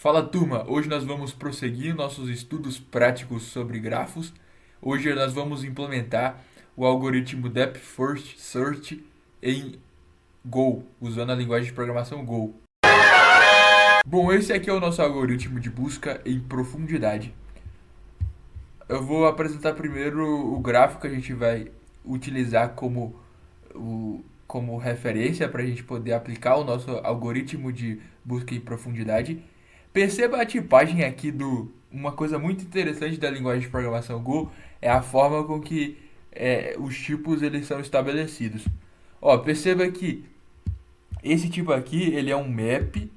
Fala turma, hoje nós vamos prosseguir nossos estudos práticos sobre grafos. Hoje nós vamos implementar o algoritmo Depth First Search em Go, usando a linguagem de programação Go. Bom, esse aqui é o nosso algoritmo de busca em profundidade. Eu vou apresentar primeiro o gráfico que a gente vai utilizar como referência para a gente poder aplicar o nosso algoritmo de busca em profundidade. Perceba a tipagem aqui do. Uma coisa muito interessante da linguagem de programação Go é a forma com que os tipos eles são estabelecidos. Ó, perceba que esse tipo aqui ele é um map,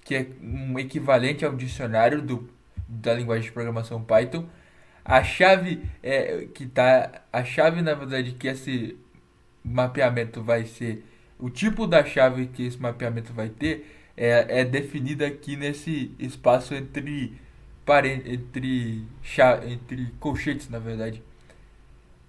que é um equivalente ao dicionário da linguagem de programação Python. A chave na verdade que esse mapeamento vai ser, o tipo da chave que esse mapeamento vai ter é definida aqui nesse espaço entre colchetes, na verdade.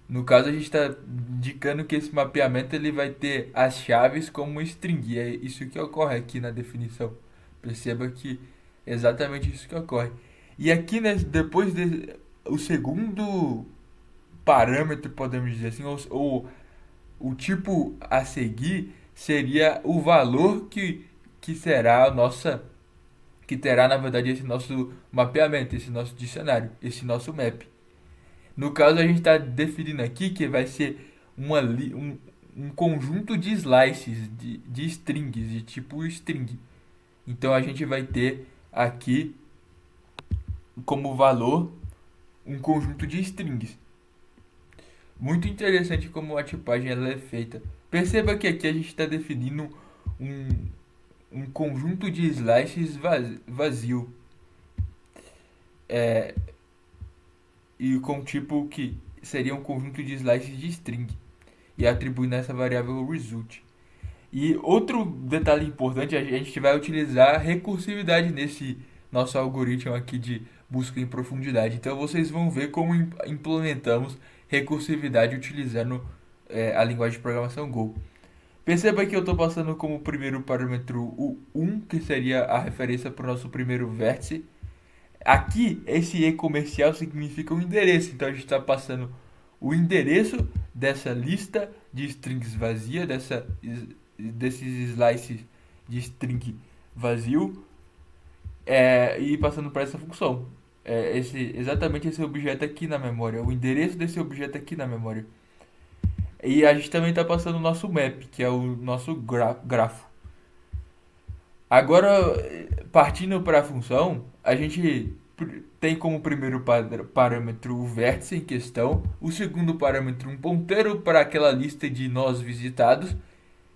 No caso, a gente está indicando que esse mapeamento ele vai ter as chaves como string. E é isso que ocorre aqui na definição. Perceba que é exatamente isso que ocorre. E aqui, né, o segundo parâmetro, podemos dizer assim, ou o tipo a seguir seria o valor que será a nossa que terá na verdade esse nosso mapeamento, esse nosso dicionário, esse nosso map. No caso a gente está definindo aqui que vai ser um conjunto de slices de strings, de tipo string. Então a gente vai ter aqui como valor um conjunto de strings. Muito interessante como a tipagem ela é feita. Perceba que aqui a gente está definindo um, um conjunto de slices vazio. É, e com tipo que seria um conjunto de slices de string. E atribuindo essa variável result. E outro detalhe importante, a gente vai utilizar recursividade nesse nosso algoritmo aqui de busca em profundidade. Então vocês vão ver como implementamos recursividade utilizando a linguagem de programação Go. Perceba que eu estou passando como primeiro parâmetro o 1, que seria a referência para o nosso primeiro vértice. Aqui, esse E comercial significa o endereço, então a gente está passando o endereço dessa lista de strings vazia, desses slices de string vazio, e passando para essa função. Exatamente esse objeto aqui na memória, o endereço desse objeto aqui na memória. E a gente também está passando o nosso map, que é o nosso grafo. Agora, partindo para a função, a gente tem como primeiro parâmetro o vértice em questão, o segundo parâmetro um ponteiro para aquela lista de nós visitados,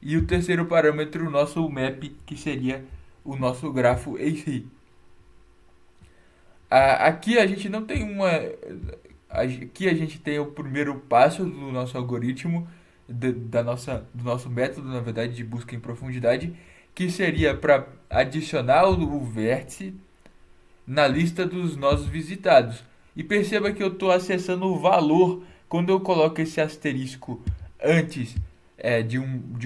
e o terceiro parâmetro o nosso map, que seria o nosso grafo em si. Aqui a gente não tem uma. Aqui a gente tem o primeiro passo do nosso algoritmo, do nosso método, na verdade, de busca em profundidade, que seria para adicionar o vértice na lista dos nossos visitados. E perceba que eu estou acessando o valor quando eu coloco esse asterisco antes de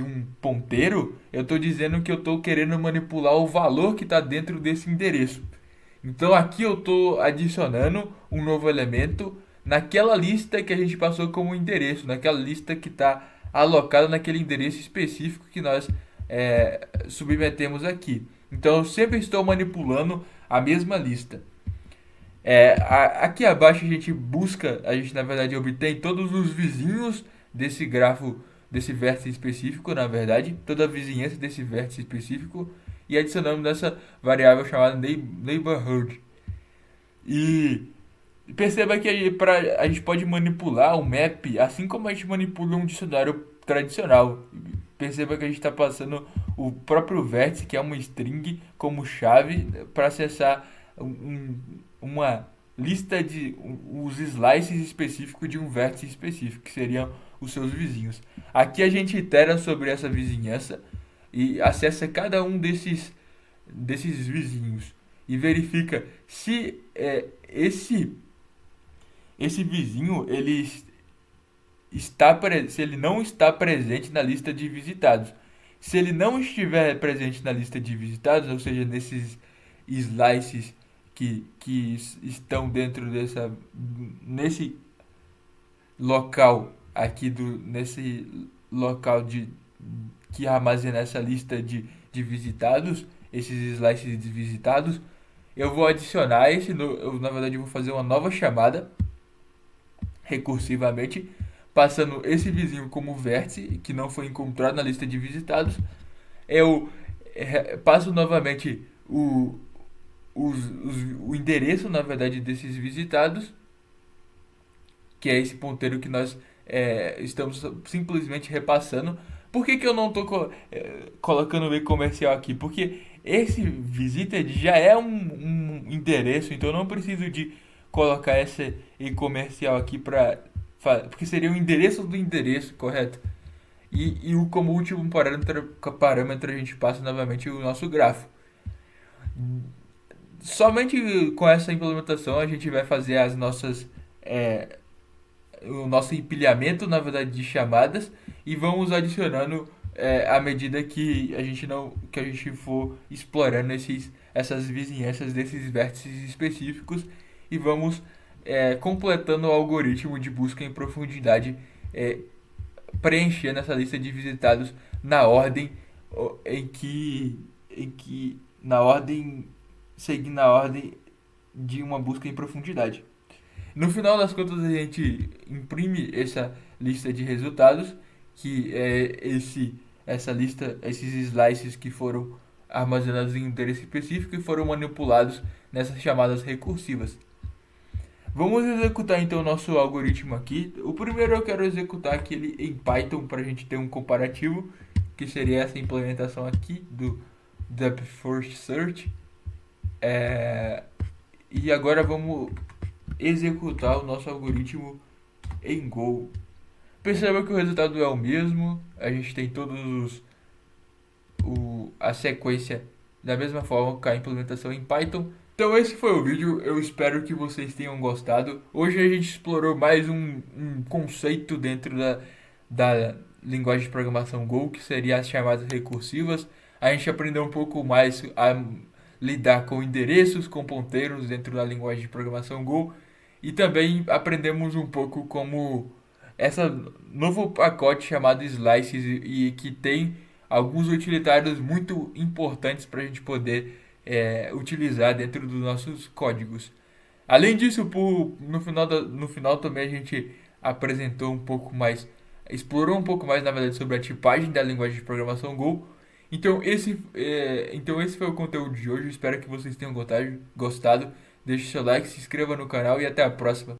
um ponteiro. Eu estou dizendo que eu estou querendo manipular o valor que está dentro desse endereço. Então aqui eu estou adicionando um novo elemento naquela lista que a gente passou como endereço, naquela lista que está alocada naquele endereço específico que nós submetemos aqui. Então eu sempre estou manipulando a mesma lista. Aqui abaixo a gente na verdade obtém todos os vizinhos desse grafo, desse vértice específico, na verdade, toda a vizinhança desse vértice específico, e adicionamos nessa variável chamada neighborhood. E perceba que a gente pode manipular o map assim como a gente manipula um dicionário tradicional. Perceba que a gente está passando o próprio vértice, que é uma string, como chave para acessar uma lista de os slices específicos de um vértice específico, que seriam os seus vizinhos. Aqui a gente itera sobre essa vizinhança e acessa cada um desses vizinhos e verifica se esse vizinho se ele não está presente na lista de visitados. Se ele não estiver presente na lista de visitados, ou seja, slices que estão dentro nesse local aqui nesse local que armazena essa lista de visitados, esses slices de visitados, eu vou adicionar eu na verdade vou fazer uma nova chamada recursivamente, passando esse vizinho como vértice que não foi encontrado na lista de visitados. Eu passo novamente o endereço, na verdade, desses visitados, que é esse ponteiro que nós estamos simplesmente repassando. Por que eu não estou colocando o e-comercial aqui? Porque esse visited já é um endereço, então eu não preciso de colocar esse e-comercial aqui porque seria o endereço do endereço, correto? Como último parâmetro a gente passa novamente o nosso grafo. Somente com essa implementação a gente vai fazer é, o nosso empilhamento, na verdade, de chamadas e vamos adicionando à medida que a gente for explorando essas vizinhanças desses vértices específicos e vamos completando o algoritmo de busca em profundidade, é, preenchendo essa lista de visitados na ordem em que na ordem seguindo a ordem de uma busca em profundidade. No final das contas, a gente imprime essa lista de resultados, que é essa lista, esses slices que foram armazenados em um endereço específico e foram manipulados nessas chamadas recursivas. Vamos executar então o nosso algoritmo aqui. O primeiro eu quero executar aquele em Python para a gente ter um comparativo, que seria essa implementação aqui do Depth First Search. E agora vamos executar o nosso algoritmo em Go. Perceba que o resultado é o mesmo, a gente tem a sequência da mesma forma que a implementação em Python. Então esse foi o vídeo, eu espero que vocês tenham gostado. Hoje a gente explorou mais um conceito dentro da linguagem de programação Go, que seria as chamadas recursivas. A gente aprendeu um pouco mais a lidar com endereços, com ponteiros dentro da linguagem de programação Go. E também aprendemos um pouco como essa novo pacote chamado Slices e que tem alguns utilitários muito importantes para a gente poder utilizar dentro dos nossos códigos. Além disso, no final também a gente apresentou um pouco mais, explorou um pouco mais, na verdade, sobre a tipagem da linguagem de programação Go. Então esse foi o conteúdo de hoje. Espero que vocês tenham gostado. Deixe seu like, se inscreva no canal e até a próxima.